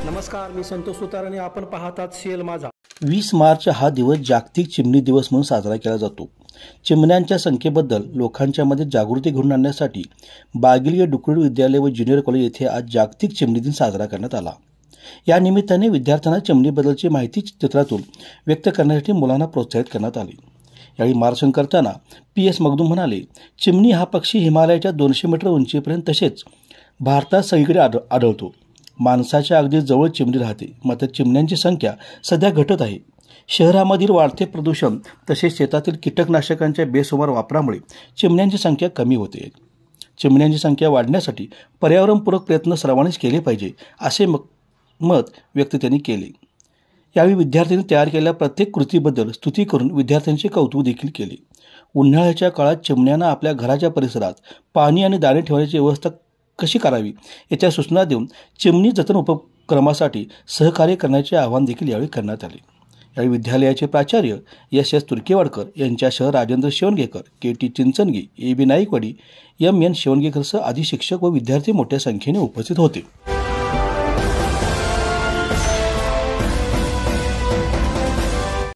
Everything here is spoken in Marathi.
नमस्कार, मी संतोष सुतार आणि आपण पाहतात सीएल माझा. 20 मार्च हा दिवस जागतिक चिमणी दिवस म्हणून साजरा केला जातो. चिमण्यांच्या संख्येबद्दल लोकांच्या मध्ये जागृती घडवून आणण्यासाठी बागिलगे डुकरी विद्यालय व ज्युनियर कॉलेज येथे आज जागतिक चिमणी दिन साजरा करण्यात आला. या निमित्ताने विद्यार्थ्यांना चिमणीबद्दलची माहिती चित्रातून व्यक्त करण्यासाठी मुलांना प्रोत्साहित करण्यात आले. यावेळी मार्गदर्शन करताना PS मगदूम म्हणाले, चिमणी हा पक्षी हिमालयाच्या 200 मीटर उंचीपर्यंत तसेच भारतात सगळीकडे आढळतो. माणसाच्या अगदी जवळ चिमणी राहते. मात्र चिमण्यांची संख्या सध्या घटत आहे. शहरामधील वाढते प्रदूषण तसेच शेतातील कीटकनाशकांच्या बेसुमार वापरामुळे चिमण्यांची संख्या कमी होते. चिमण्यांची संख्या वाढण्यासाठी पर्यावरणपूरक प्रयत्न सर्वांनीच केले पाहिजे असे मत व्यक्त त्यांनी केले. यावेळी विद्यार्थ्यांनी तयार केलेल्या प्रत्येक कृतीबद्दल स्तुती करून विद्यार्थ्यांचे कौतुक देखील केले. उन्हाळ्याच्या काळात चिमण्यांना आपल्या घराच्या परिसरात पाणी आणि दाणे ठेवण्याची व्यवस्था कशी करावी याच्या सूचना देऊन चिमणी जतन उपक्रमासाठी सहकार्य करण्याचे आवाहन देखील यावेळी करण्यात आले. यावेळी विद्यालयाचे प्राचार्य S तुर्केवाडकर यांच्यासह Rajendra शेवणगेकर, KT चिंचनगी, AB Naikwadi, MN शेवणगेकरसह आदी शिक्षक व विद्यार्थी मोठ्या संख्येने उपस्थित होते.